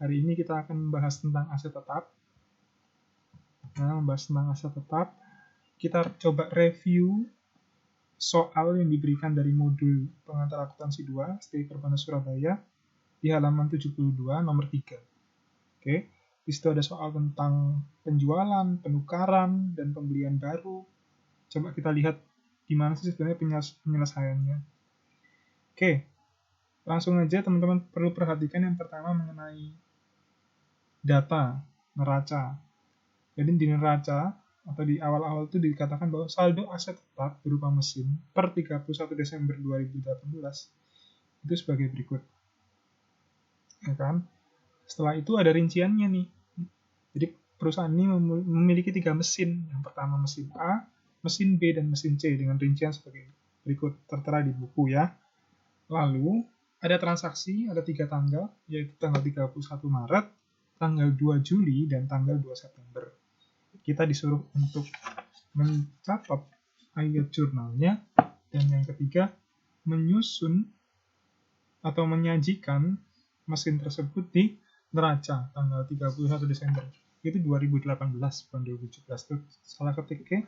Hari ini kita akan membahas tentang aset tetap. Kita coba review soal yang diberikan dari modul pengantar akuntansi 2, STI Perbana Surabaya, di halaman 72, nomor 3. Oke, di situ ada soal tentang penjualan, penukaran, dan pembelian baru. Coba kita lihat gimana sih sebenarnya penyelesaiannya. Oke, langsung aja teman-teman perlu perhatikan yang pertama mengenai data neraca. Jadi di neraca atau di awal-awal itu dikatakan bahwa saldo aset tetap berupa mesin per 31 Desember 2018 itu sebagai berikut. Ya kan? Setelah itu ada rinciannya nih. Jadi perusahaan ini memiliki 3 mesin. Yang pertama mesin A, mesin B, dan mesin C dengan rincian sebagai berikut, tertera di buku ya. Lalu ada transaksi, ada 3 tanggal, yaitu tanggal 31 Maret, tanggal 2 Juli, dan tanggal 2 September. Kita disuruh untuk mencatat ayat jurnalnya, dan yang ketiga, menyusun atau menyajikan mesin tersebut di neraca tanggal 31 Desember. Itu 2018, bukan 2017. Itu salah ketik, oke?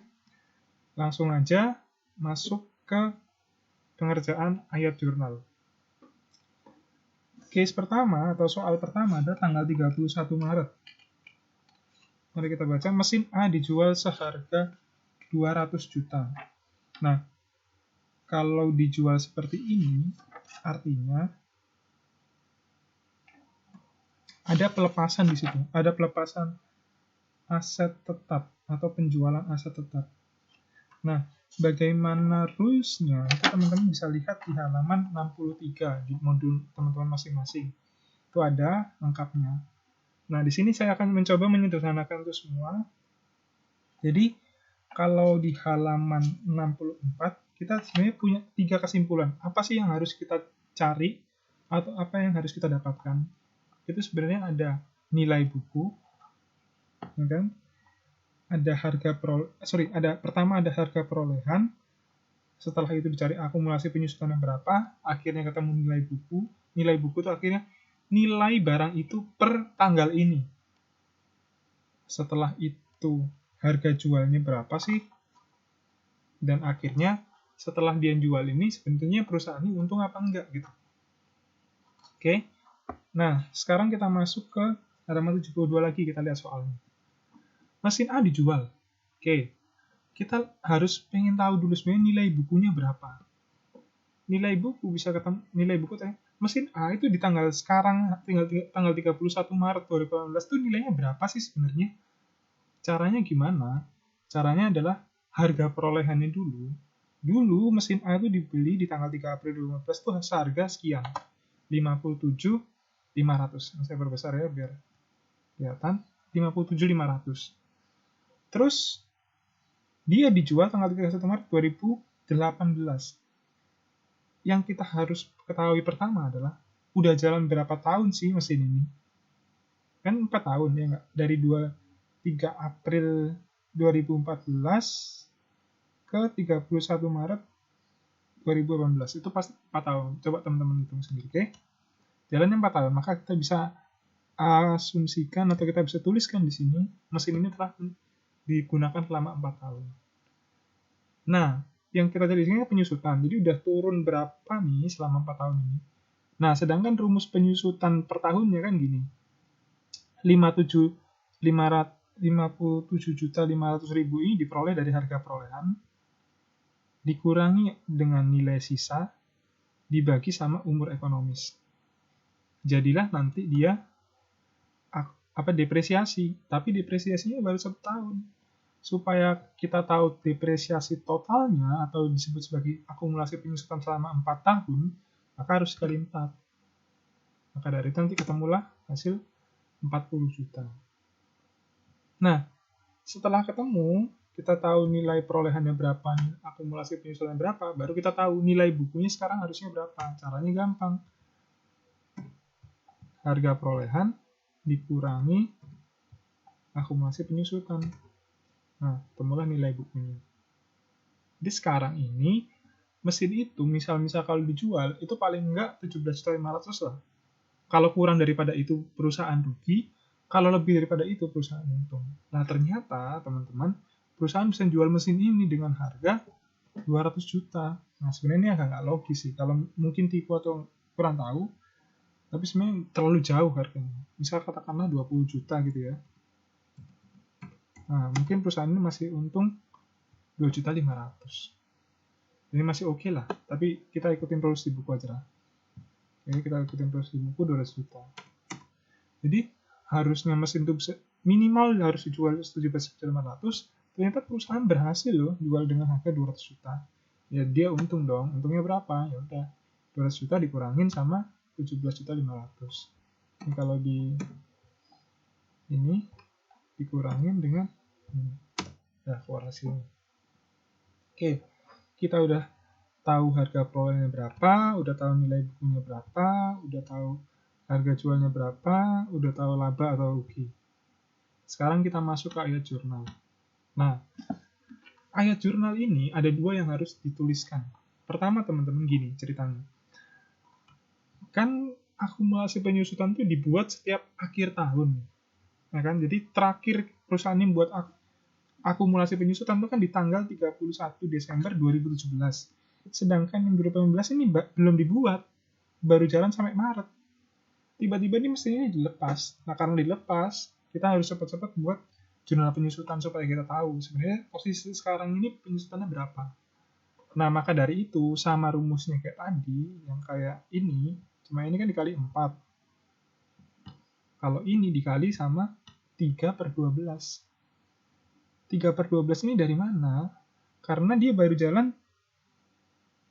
Langsung aja masuk ke pengerjaan ayat jurnal. Case pertama atau soal pertama adalah tanggal 31 Maret. Mari kita baca, mesin A dijual seharga 200 juta. Nah, kalau dijual seperti ini, artinya ada pelepasan di situ. Ada pelepasan aset tetap atau penjualan aset tetap. Nah, bagaimana rules-nya? Itu teman-teman bisa lihat di halaman 63 di modul teman-teman masing-masing. Itu ada lengkapnya. Nah, di sini saya akan mencoba menyederhanakan itu semua. Jadi, kalau di halaman 64, kita sebenarnya punya 3 kesimpulan. Apa sih yang harus kita cari atau apa yang harus kita dapatkan? Itu sebenarnya ada nilai buku, ya kan? Pertama ada harga perolehan, setelah itu dicari akumulasi penyusutan yang berapa, akhirnya ketemu nilai buku. Nilai buku itu akhirnya nilai barang itu per tanggal ini. Setelah itu harga jualnya berapa sih? Dan akhirnya setelah dia jual ini sebenarnya perusahaan ini untung apa enggak gitu. Oke. Nah, sekarang kita masuk ke halaman 72 lagi, kita lihat soalnya. Mesin A dijual. Oke. Kita harus pengen tahu dulu sebenarnya nilai bukunya berapa. Nilai buku bisa ketemu, nilai buku mesin A itu di tanggal sekarang, tanggal 31 Maret 2018 itu nilainya berapa sih sebenarnya? Caranya gimana? Caranya adalah harga perolehannya dulu. Dulu mesin A itu dibeli di tanggal 3 April 2015 itu seharga sekian. 57.500. Saya perbesar ya biar kelihatan. 57.500. Terus dia dijual tanggal 31 Maret 2018. Yang kita harus ketahui pertama adalah udah jalan berapa tahun sih mesin ini? Kan 4 tahun ya nggak? Dari 3 April 2014 ke 31 Maret 2018. Itu pasti 4 tahun. Coba teman-teman hitung sendiri, oke? Jalannya 4 tahun, maka kita bisa asumsikan atau kita bisa tuliskan di sini, mesin ini telah digunakan selama 4 tahun. Nah, yang kita cari di sini penyusutan. Jadi udah turun berapa nih selama 4 tahun ini. Nah, sedangkan rumus penyusutan per tahunnya kan gini. 57.500.000 ini diperoleh dari harga perolehan, dikurangi dengan nilai sisa, dibagi sama umur ekonomis. Jadilah nanti dia depresiasi, tapi depresiasinya baru 1 tahun. Supaya kita tahu depresiasi totalnya atau disebut sebagai akumulasi penyusutan selama 4 tahun, maka harus dikali 4. Maka dari itu nanti ketemulah hasil 40 juta. Nah, setelah ketemu, kita tahu nilai perolehannya berapa, akumulasi penyusutan berapa, baru kita tahu nilai bukunya sekarang harusnya berapa. Caranya gampang. Harga perolehan dikurangi akumulasi penyusutan. Nah, temulah nilai bukunya. Jadi sekarang ini, mesin itu misal kalau dijual, itu paling enggak 17.500 lah. Kalau kurang daripada itu perusahaan rugi, kalau lebih daripada itu perusahaan untung. Nah ternyata teman-teman, perusahaan bisa jual mesin ini dengan harga 200 juta. Nah sebenarnya ini agak nggak logis sih. Kalau mungkin tipu atau kurang tahu, tapi sebenarnya terlalu jauh harganya. Misal katakanlah 20 juta gitu ya. Nah mungkin perusahaan ini masih untung 2.500.000. Ini masih oke lah, tapi kita ikutin terus di buku aja lah. Jadi kita ikutin terus di buku 200 juta. Jadi harusnya mesin itu minimal harus dijual 17.500.000. Ternyata perusahaan berhasil loh jual dengan harga 200 juta. Ya dia untung dong. Untungnya berapa? Ya udah 200 juta dikurangin sama 17.500.000. Ini kalau di ini dikurangin dengan ya keluar hasilnya. Oke, kita udah tahu harga perolehannya berapa, udah tahu nilai bukunya berapa, udah tahu harga jualnya berapa, udah tahu laba atau rugi. Sekarang kita masuk ke ayat jurnal. Nah, ayat jurnal ini ada dua yang harus dituliskan. Pertama teman-teman gini ceritanya. Kan akumulasi penyusutan itu dibuat setiap akhir tahun. Nah kan, jadi terakhir perusahaan ini buat akumulasi penyusutan itu kan di tanggal 31 Desember 2017. Sedangkan yang 2018 ini belum dibuat, baru jalan sampai Maret. Tiba-tiba ini mesinnya dilepas. Nah karena dilepas, kita harus cepat-cepat buat jurnal penyusutan supaya kita tahu sebenarnya posisi sekarang ini penyusutannya berapa. Nah maka dari itu sama rumusnya kayak tadi, yang kayak ini, cuma ini kan dikali 4. Kalau ini dikali sama 3/12. 3/12 ini dari mana? Karena dia baru jalan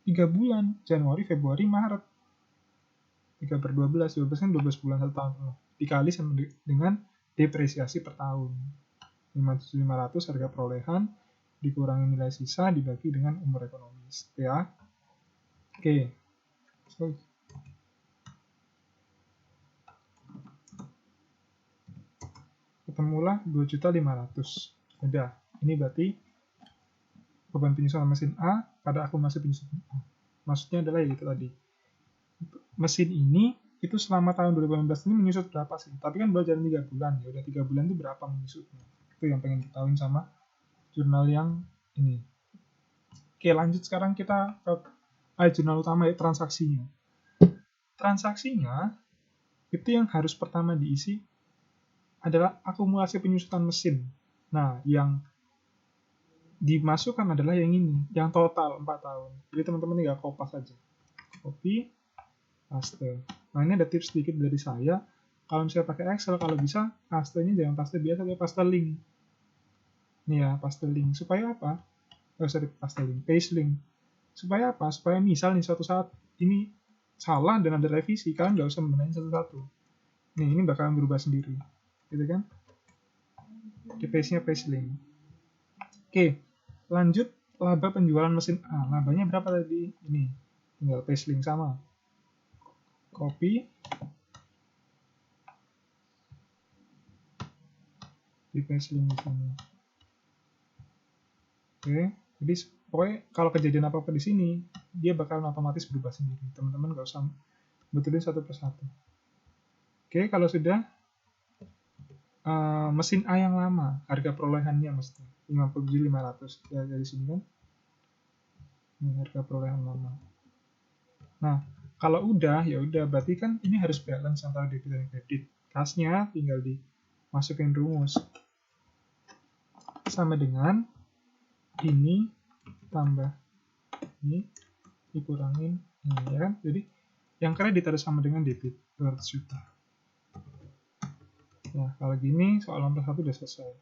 3 bulan, Januari, Februari, Maret. 3/12, 12 kan 12 bulan 1 tahun penuh. Dikali sama dengan depresiasi per tahun. 5.500 harga perolehan, dikurangi nilai sisa, dibagi dengan umur ekonomis. Ya. Oke. Ketemulah 2.500.000. Udah, ini berarti beban penyusutan mesin A pada akumulasi penyusutan A. Maksudnya adalah itu tadi. Mesin ini itu selama tahun 2018 ini menyusut berapa sih? Tapi kan baru jalan 3 bulan. Ya udah 3 bulan itu berapa menyusutnya? Itu yang pengen ketahuin sama jurnal yang ini. Oke, lanjut sekarang kita ke jurnal utama ya, transaksinya. Transaksinya itu yang harus pertama diisi adalah akumulasi penyusutan mesin. Nah, yang dimasukkan adalah yang ini, yang total 4 tahun. Jadi teman-teman tinggal copy saja. Copy, paste. Nah, ini ada tips sedikit dari saya. Kalau misalnya pakai Excel, kalau bisa, pastenya jangan paste biasa, tapi paste link. Nih ya, paste link. Supaya apa? Paste link, paste link. Supaya apa? Supaya misal nih suatu saat ini salah dan ada revisi, kalian nggak usah membenahi satu-satu. Nih, ini bakalan berubah sendiri. Gitu kan? Di paste-nya paste link. Oke, lanjut laba penjualan mesin A. Labanya berapa tadi? Ini. Tinggal paste link sama. Copy. Di paste link di sini. Oke, jadi pokoknya kalau kejadian apa-apa di sini, dia bakal otomatis berubah sendiri. Teman-teman nggak usah betulin satu persatu. Oke, kalau sudah mesin A yang lama, harga perolehannya mesti 57.500 ya dari sini kan. Ini harga perolehan lama. Nah, kalau udah ya udah berarti kan ini harus balance antara debit dan kredit. Kasnya tinggal dimasukin rumus. Sama dengan ini tambah ini dikurangin ini ya kan. Jadi yang kredit harus sama dengan debit 200 juta. Nah, kalau gini soal nomor 1 sudah selesai.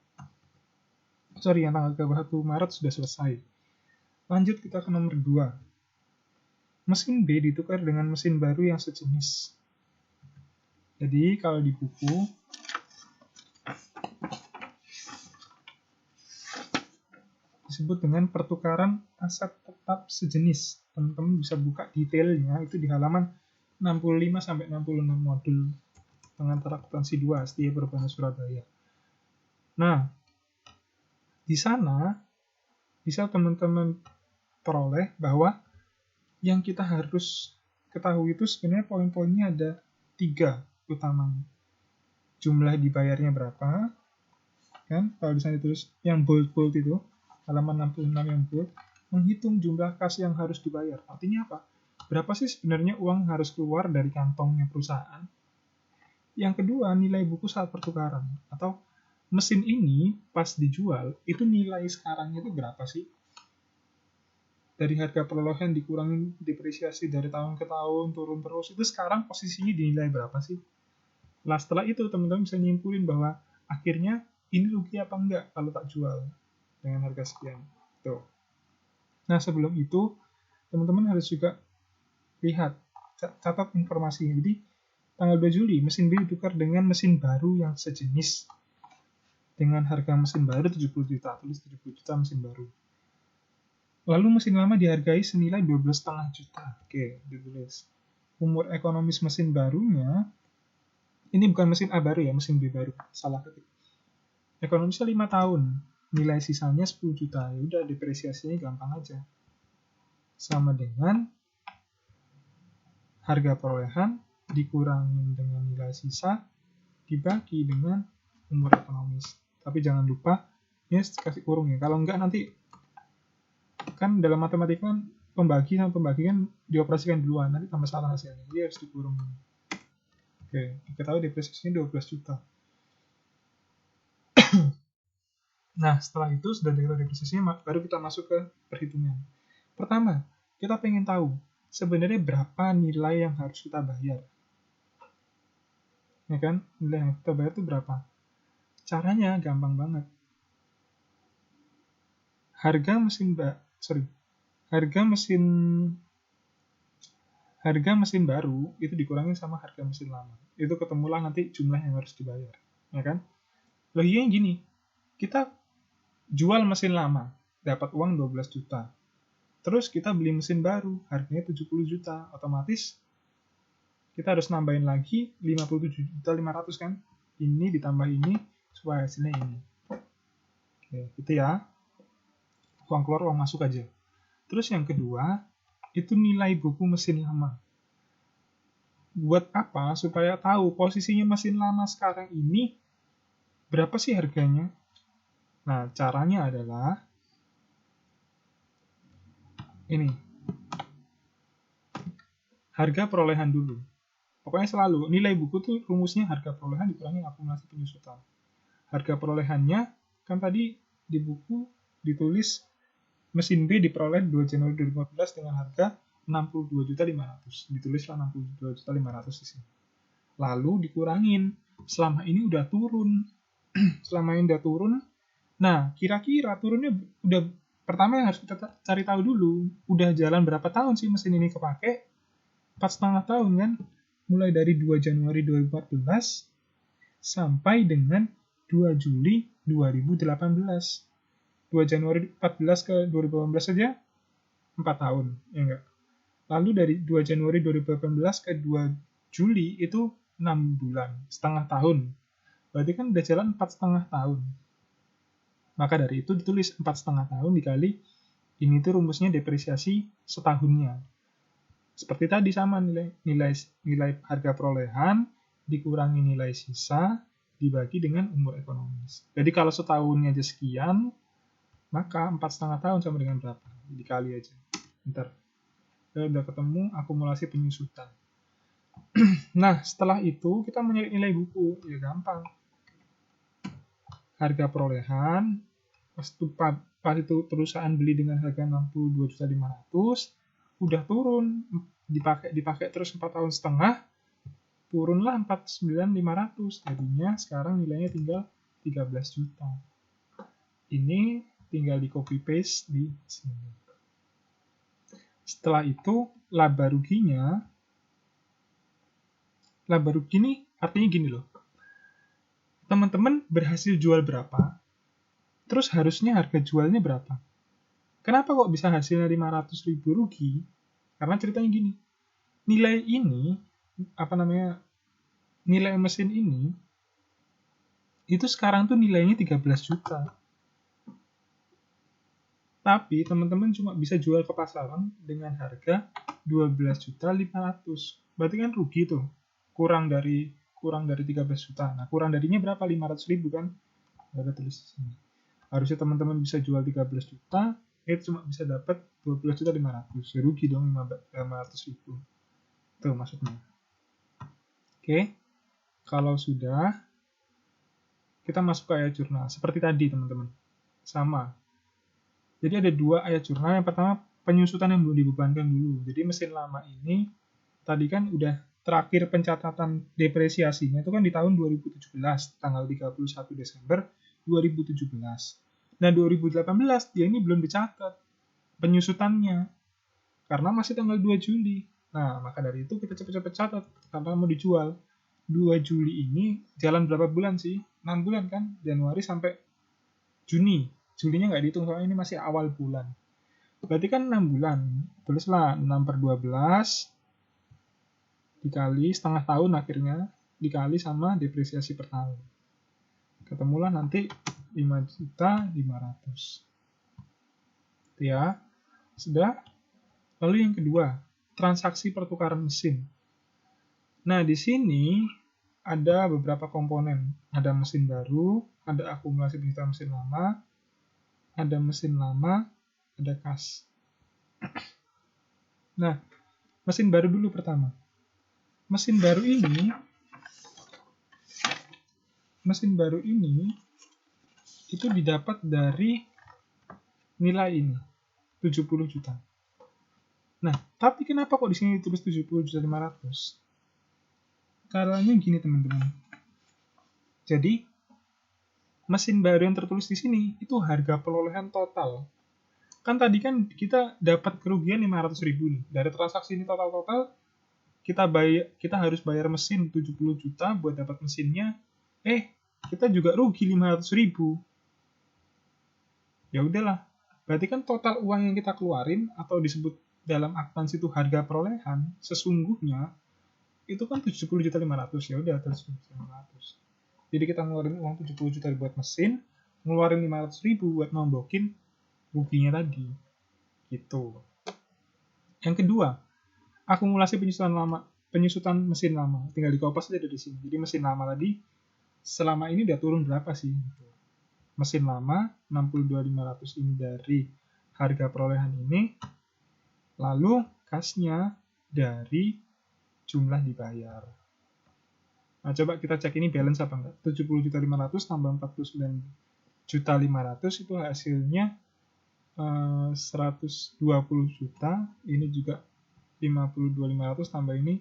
Sorry, yang tanggal 31 Maret sudah selesai. Lanjut kita ke nomor 2. Mesin B ditukar dengan mesin baru yang sejenis. Jadi kalau di buku disebut dengan pertukaran aset tetap sejenis. Teman-teman bisa buka detailnya itu di halaman 65-66 modul pengantar akuntansi 2 STI Perubahan Surabaya. Nah, di sana bisa teman-teman peroleh bahwa yang kita harus ketahui itu sebenarnya poin-poinnya ada 3. utamanya. Jumlah dibayarnya berapa, kan? Kalau di sana ditulis yang bold itu, halaman 66 yang bold, menghitung jumlah kas yang harus dibayar. Artinya apa? Berapa sih sebenarnya uang harus keluar dari kantongnya perusahaan? Yang kedua, nilai buku saat pertukaran. Atau mesin ini pas dijual, itu nilai sekarangnya itu berapa sih? Dari harga perolehan dikurangi depresiasi dari tahun ke tahun, turun terus, itu sekarang posisinya dinilai berapa sih? Nah, setelah itu teman-teman bisa nyimpulin bahwa akhirnya ini rugi apa enggak kalau tak jual dengan harga sekian. Tuh. Nah, sebelum itu, teman-teman harus juga lihat, catat informasinya. Jadi, tanggal 2 Juli, mesin B ditukar dengan mesin baru yang sejenis. Dengan harga mesin baru 70 juta, tulis 70 juta mesin baru. Lalu mesin lama dihargai senilai 12,5 juta. Oke, ditulis. Umur ekonomis mesin barunya, ini bukan mesin A baru ya, mesin B baru. Salah ketik. Ekonomisnya 5 tahun. Nilai sisanya 10 juta. Ya udah, depresiasinya gampang aja. Sama dengan harga perolehan dikurangin dengan nilai sisa dibagi dengan umur ekonomis. Tapi jangan lupa, ini kasih kurung ya. Kalau enggak nanti, kan dalam matematika kan pembagi sama pembagi kan dioperasikan duluan, nanti tambah salah hasilnya. Dia harus dikurung. Oke, kita tahu depresiasinya 12 juta. Nah, setelah itu sudah diketahui depresiasinya, baru kita masuk ke perhitungan. Pertama, kita pengen tahu sebenarnya berapa nilai yang harus kita bayar. Ya kan? Nilai yang kita bayar itu berapa? Caranya gampang banget. Harga mesin baru itu dikurangi sama harga mesin lama. Itu ketemulah nanti jumlah yang harus dibayar, ya kan? Logikanya gini, kita jual mesin lama, dapat uang 12 juta. Terus kita beli mesin baru, harganya 70 juta. Otomatis kita harus nambahin lagi 57.500 kan? Ini ditambah ini supaya hasilnya ini. Oke, gitu ya. Uang keluar, uang masuk aja. Terus yang kedua, itu nilai buku mesin lama. Buat apa? Supaya tahu posisinya mesin lama sekarang ini berapa sih harganya. Nah, caranya adalah ini. Harga perolehan dulu. Pokoknya selalu, nilai buku tuh rumusnya harga perolehan dikurangi akumulasi penyusutan. Harga perolehannya, kan tadi di buku ditulis mesin B diperoleh 2 Januari 2015 dengan harga 62.500. Ditulislah 62.500 di sini. Lalu dikurangin. Selama ini udah turun. Nah, kira-kira turunnya udah, pertama yang harus kita cari tahu dulu, udah jalan berapa tahun sih mesin ini kepake? 4,5 tahun kan? Mulai dari 2 Januari 2014 sampai dengan 2 Juli 2018. 2 Januari 14 ke 2018 saja 4 tahun, ya enggak? Lalu dari 2 Januari 2018 ke 2 Juli itu 6 bulan, setengah tahun. Berarti kan udah jalan 4,5 tahun. Maka dari itu ditulis 4,5 tahun dikali, ini tuh rumusnya depresiasi setahunnya. Seperti tadi sama nilai harga perolehan dikurangi nilai sisa dibagi dengan umur ekonomis. Jadi kalau setahunnya aja sekian, maka 4,5 tahun sama dengan berapa? Dikali aja. Bentar. Udah ketemu akumulasi penyusutan. Nah, setelah itu kita mencari nilai buku. Ya gampang. Harga perolehan, pas itu perusahaan beli dengan harga 62.500, udah turun. Dipakai terus 4,5 tahun, turunlah 49.500. Jadinya sekarang nilainya tinggal 13 juta. Ini tinggal di copy paste di sini. Setelah itu laba rugi ini artinya gini loh. Teman-teman berhasil jual berapa? Terus harusnya harga jualnya berapa? Kenapa kok bisa hasilnya 500.000 rugi? Karena ceritanya gini. Nilai mesin ini itu sekarang tuh nilainya 13 juta. Tapi teman-teman cuma bisa jual ke pasaran dengan harga 12.500. Berarti kan rugi tuh. Kurang dari kurang dari 13 juta. Nah, kurang darinya berapa? 500.000 kan? Ada tulis di sini. Harusnya teman-teman bisa jual 13 juta, cuma bisa dapat 12.500.000. Rugi dong 500.000. Itu maksudnya. Oke. Kalau sudah, kita masuk ke ayat jurnal. Seperti tadi, teman-teman. Sama. Jadi ada 2 ayat jurnal. Yang pertama, penyusutan yang belum dibebankan dulu. Jadi mesin lama ini, tadi kan udah terakhir pencatatan depresiasinya itu kan di tahun 2017, tanggal 31 Desember 2017. Nah, 2018 dia ini belum dicatat penyusutannya karena masih tanggal 2 Juli. Nah, maka dari itu kita cepet-cepet catat karena mau dijual. 2 Juli ini jalan berapa bulan sih? 6 bulan kan? Januari sampai Juni. Julinya nggak dihitung soalnya ini masih awal bulan. Berarti kan 6 bulan. Tulislah 6/12 dikali setengah tahun akhirnya, dikali sama depresiasi per tahun. Ketemulah nanti 5.500.000. Ya, sudah. Lalu yang kedua, transaksi pertukaran mesin. Nah, di sini ada beberapa komponen. Ada mesin baru, ada akumulasi penjualan mesin lama, ada mesin lama, ada kas. Nah, mesin baru dulu pertama. Mesin baru ini itu didapat dari nilai ini, 70 juta. Nah, tapi kenapa kok di sini ditulis 70.500.000? Karena gini, teman-teman. Jadi, mesin baru yang tertulis di sini itu harga perolehan total. Kan tadi kan kita dapat kerugian 500.000 nih. Dari transaksi ini total kita harus bayar mesin 70 juta buat dapat mesinnya. Kita juga rugi 500.000. Ya udahlah. Berarti kan total uang yang kita keluarin atau disebut dalam akuntansi itu harga perolehan sesungguhnya itu kan 70.500.000. Ya udah 70.500.000. Jadi kita ngeluarin uang 70 juta buat mesin, ngeluarin 500.000 buat nombokin ruginya tadi. Gitu. Yang kedua, akumulasi penyusutan mesin lama. Tinggal dikopas aja dari sini. Jadi mesin lama tadi selama ini udah turun berapa sih? Mesin lama 62.500 ini dari harga perolehan ini. Lalu kasnya dari jumlah dibayar. Nah, coba kita cek ini balance apa enggak. 70.500.000 tambah 49.500.000 itu hasilnya 120 juta. Ini juga 52.500 tambah ini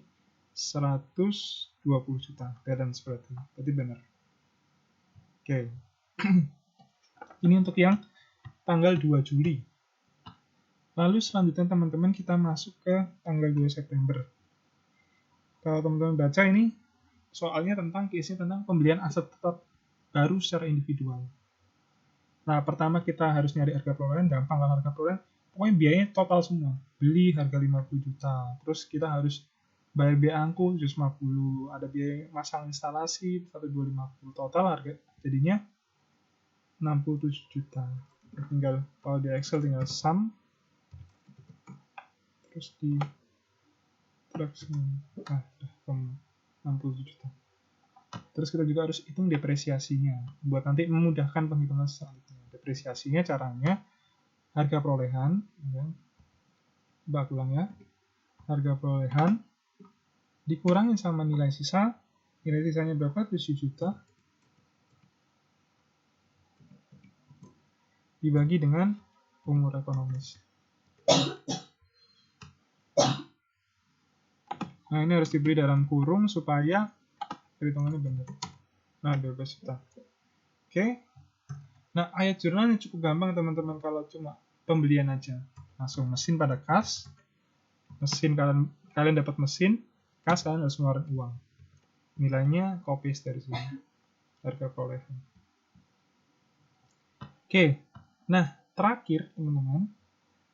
120 juta. Balance berarti benar. Oke. Ini untuk yang tanggal 2 Juli. Lalu selanjutnya teman-teman kita masuk ke tanggal 2 September. Kalau teman-teman baca ini soalnya tentang case-nya tentang pembelian aset tetap baru secara individual. Nah, pertama kita harus nyari harga perolehan, gampang lah harga perolehan. Pokoknya biayanya total semua. Beli harga 50 juta. Terus kita harus bayar biaya angkut 150, ada biaya masang instalasi 1.250. Total harga jadinya 67 juta. Tinggal kalau di Excel tinggal sum terus di fraksi 67 juta. Terus kita juga harus hitung depresiasinya buat nanti memudahkan penghitungan selanjutnya. Depresiasinya caranya harga perolehan, ya. Ulang ya. Harga perolehan dikurangin sama nilai sisa. Nilai sisanya berapa? 7 juta. Dibagi dengan umur ekonomis. Nah, ini harus diberi dalam kurung supaya perhitungannya benar. Nah, 12 juta. Oke. Nah, ayat jurnalnya cukup gampang teman-teman kalau cuma pembelian aja. Langsung mesin pada kas. Mesin kalian dapat mesin, kas kalian harus ngeluarin uang. Nilainya copy dari sini. Harga perolehan. Oke. Nah, terakhir teman-teman,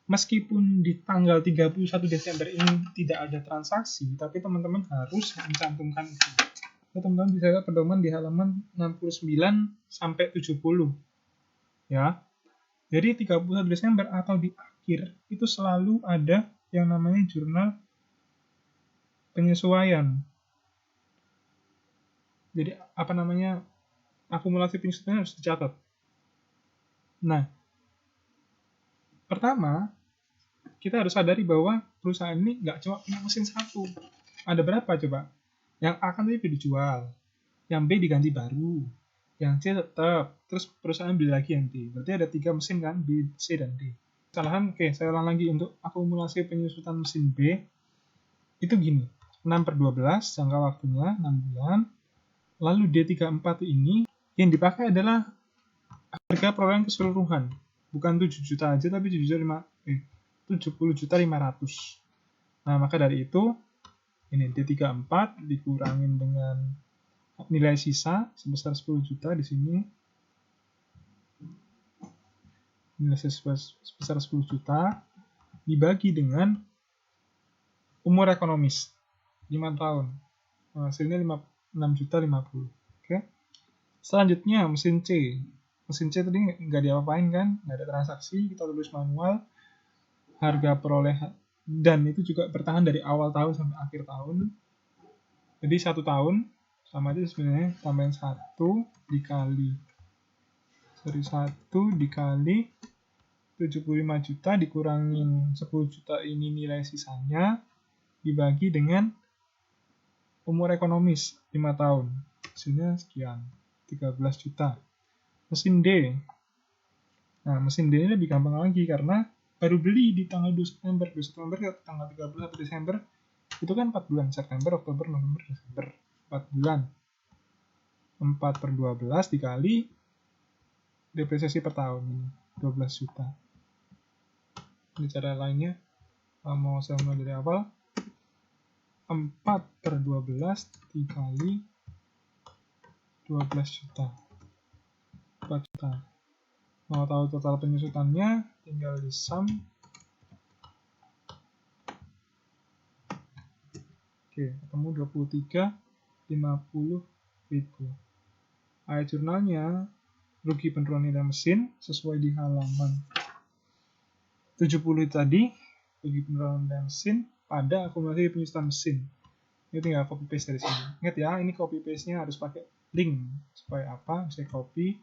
meskipun di tanggal 31 Desember ini tidak ada transaksi, tapi teman-teman harus mencantumkan itu. Teman-teman bisa lihat pedoman di halaman 69 sampai 70. Ya. Jadi 31 Desember atau di akhir itu selalu ada yang namanya jurnal penyesuaian. Jadi apa namanya, akumulasi penyusutannya harus dicatat. Nah, pertama kita harus sadari bahwa perusahaan ini nggak cuma punya mesin satu. Ada berapa coba? Yang A kan tadi dijual, yang B diganti baru, yang C tetap, terus perusahaan beli lagi yang D. Berarti ada 3 mesin kan, B, C, dan D. Kesalahan, oke, saya ulang lagi. Untuk akumulasi penyusutan mesin B, itu gini, 6/12, jangka waktunya 6 bulan. Lalu D34 ini, yang dipakai adalah harga perolehan keseluruhan. Bukan 7 juta aja, tapi 70.500. Nah, maka dari itu, ini D34 dikurangin dengan nilai sisa sebesar 10 juta di sini. Nilai sisa sebesar 10 juta dibagi dengan umur ekonomis 5 tahun. Hasilnya 6.050. Oke. Selanjutnya mesin C. Mesin C tadi nggak diapa-apain kan, nggak ada transaksi, kita tulis manual. Harga perolehan, dan itu juga bertahan dari awal tahun sampai akhir tahun. Jadi 1 tahun sama aja sebenarnya, tambahin 1 dikali 75 juta dikurangin 10 juta ini nilai sisanya dibagi dengan umur ekonomis 5 tahun. Hasilnya sekian, 13 juta. Mesin D. Nah, mesin D ini lebih gampang lagi karena baru beli di tanggal 2 September. 2 September ke tanggal 31 Desember. Itu kan 4 bulan. September, Oktober, November, Desember. 4 bulan. 4/12 dikali depresiasi per tahun. 12 juta. Ini cara lainnya. Mau saya mulai dari awal. 4/12 dikali 12 juta. 4 juta. Mau tahu total penyusutannya, tinggal di sum. Oke, ketemu 23.50 ribu. Ayat jurnalnya, rugi penurunan nilai mesin, sesuai di halaman 70 tadi, rugi penurunan nilai mesin pada akumulasi penyusutan mesin. Ini tinggal copy paste dari sini. Ingat ya, ini copy paste-nya harus pakai link. Supaya apa? Saya copy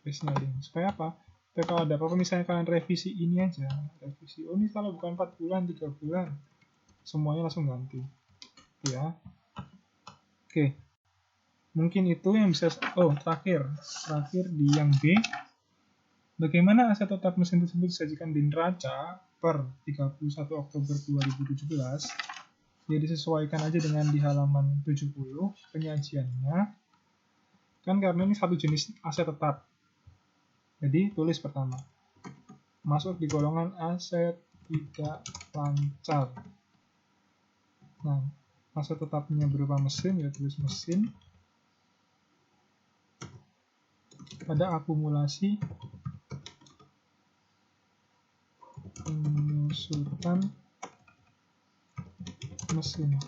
paste-nya link. Supaya apa? Supaya kalau ada apa-apa, misalnya kalian revisi ini aja. Revisi, oh ini kalau bukan 4 bulan, 3 bulan. Semuanya langsung ganti. Ya. Oke. Mungkin itu yang bisa, terakhir di yang B. Bagaimana aset tetap mesin tersebut disajikan di neraca per 31 Oktober 2017? Ya disesuaikan aja dengan di halaman 70 penyajiannya. Kan karena ini satu jenis aset tetap. Jadi tulis pertama. Masuk di golongan aset tidak lancar. Nah, aset tetapnya berupa mesin, ya tulis mesin. Pada akumulasi penyusutan mesin.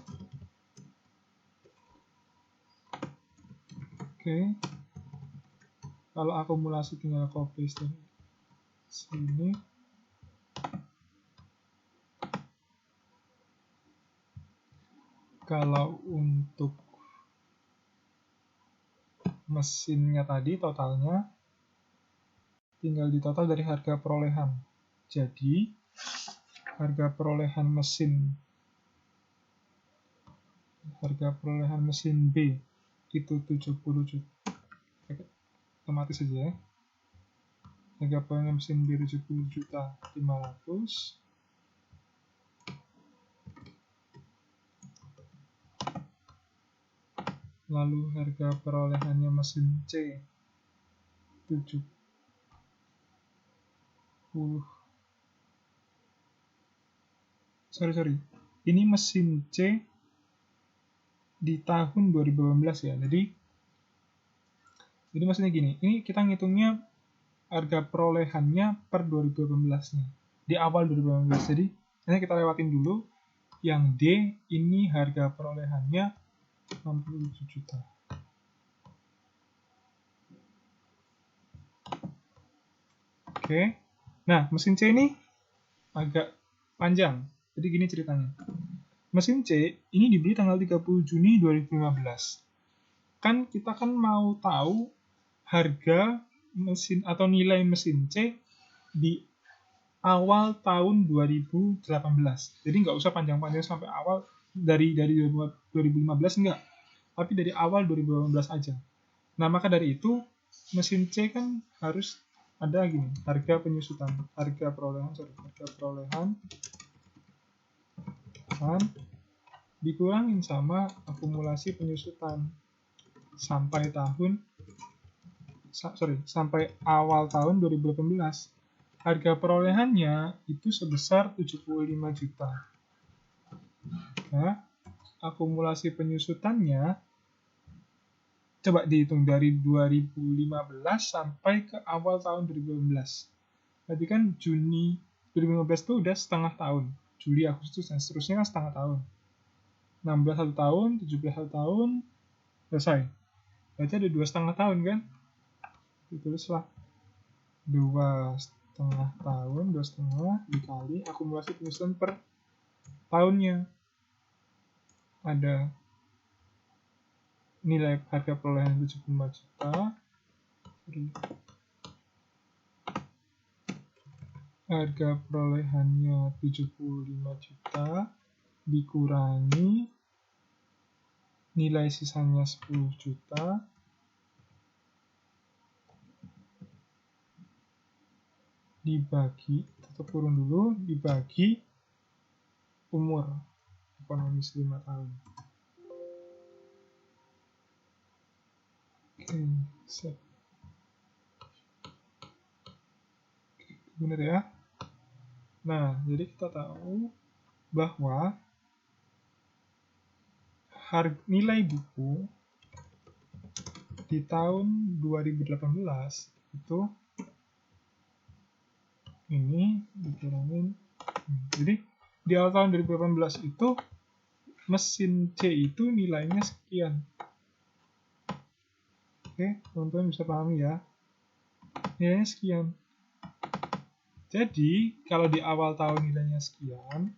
Oke. Kalau akumulasi tinggal copy dari sini. Kalau untuk mesinnya tadi totalnya tinggal ditotal dari harga perolehan. Jadi harga perolehan mesin B itu 70 juta. Otomatis saja ya. Harga perolehan mesin B 70.500. Lalu harga perolehannya mesin C 70. Sorry. Ini mesin C di tahun 2018 ya. Jadi maksudnya gini, ini kita ngitungnya harga perolehannya per 2018-nya. Di awal 2018. Jadi, ini kita lewatin dulu. Yang D ini harga perolehannya 67 juta. Oke. Nah, mesin C ini agak panjang. Jadi gini ceritanya. Mesin C ini dibeli tanggal 30 Juni 2015. kan kita kan mau tahu harga mesin atau nilai mesin C di awal tahun 2018. Jadi nggak usah panjang-panjang sampai awal dari 2015 enggak, tapi dari awal 2018 aja. Nah, maka dari itu mesin C kan harus ada gini, harga penyusutan, harga perolehan kan dikurangin sama akumulasi penyusutan sampai awal tahun 2018. Harga perolehannya itu sebesar 75 juta. Nah, akumulasi penyusutannya coba dihitung dari 2015 sampai ke awal tahun 2018. Berarti kan Juni 2015 itu udah setengah tahun. Juli, Agustus, dan seterusnya kan setengah tahun. 16 1 tahun, 17 1 tahun, selesai. Berarti ada 2,5 tahun kan? Ditulislah 2,5 tahun, 2,5 dikali akumulasi penyusutan per tahunnya. Ada nilai harga perolehan 75 juta. Harga perolehannya 75 juta dikurangi nilai sisanya 10 juta dibagi, tutup kurung dulu, dibagi umur ekonomis 5 tahun. Oke, set. Benar ya? Nah, jadi kita tahu bahwa nilai buku di tahun 2018 itu ini dikurangin. Jadi di awal tahun 2018 itu mesin C itu nilainya sekian. Oke, teman-teman bisa pahami ya. Nilainya sekian. Jadi, kalau di awal tahun nilainya sekian,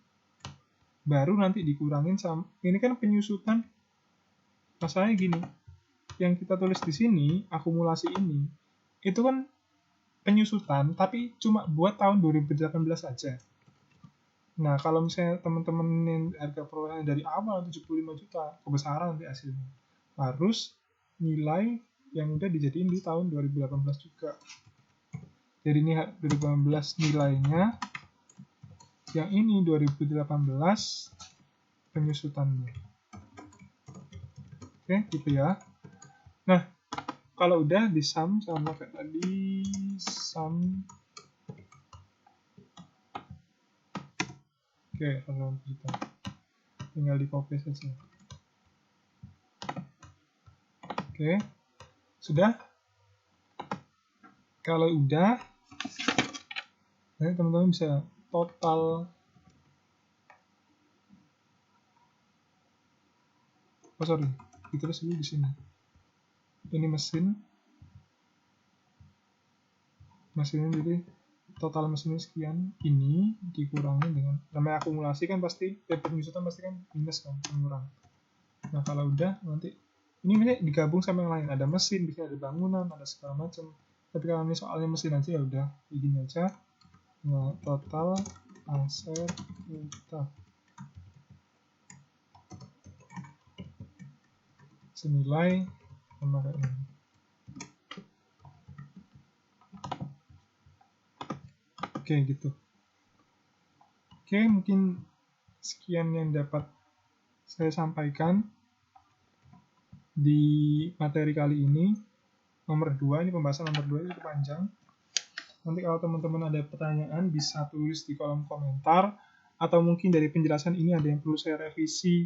baru nanti dikurangin sama, ini kan penyusutan, masalahnya gini, yang kita tulis di sini, akumulasi ini, itu kan penyusutan, tapi cuma buat tahun 2018 saja. Nah, kalau misalnya teman-teman yang harga perolehan dari awal 75 juta, kebesaran nanti hasilnya. Harus nilai yang udah dijadiin di tahun 2018 juga. Jadi ini 2018 nilainya, yang ini 2018 penyusutannya. Oke, gitu ya. Nah, kalau udah di sum sama kayak tadi, sum. Oke, kalau kita tinggal di copy saja. Oke, sudah. Kalau udah, nanti teman-teman bisa total. Oh sorry, ditulis dulu di sini. Ini mesinnya, jadi total mesinnya sekian. Ini dikurangi dengan namanya akumulasi kan pasti, penyusutan pasti kan minus kan, mengurang. Nah kalau udah nanti ini digabung sama yang lain. Ada mesin, bisa ada bangunan, ada segala macam. Tapi kalau ini soalnya mesin aja ya udah begini aja. Nah, total aset kita senilai sama kayak ini. Oke, gitu. Oke, mungkin sekian yang dapat saya sampaikan di materi kali ini. Nomor 2, ini pembahasan nomor 2 itu panjang. Nanti kalau teman-teman ada pertanyaan bisa tulis di kolom komentar, atau mungkin dari penjelasan ini ada yang perlu saya revisi,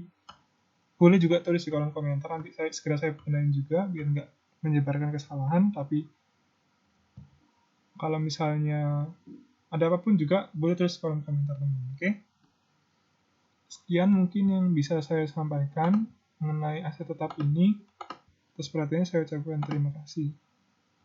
boleh juga tulis di kolom komentar, nanti saya benahin juga biar nggak menyebarkan kesalahan. Tapi kalau misalnya ada apapun juga boleh tulis di kolom komentar teman-teman. Oke? Sekian mungkin yang bisa saya sampaikan mengenai aset tetap ini. Atas perhatiannya saya ucapkan terima kasih.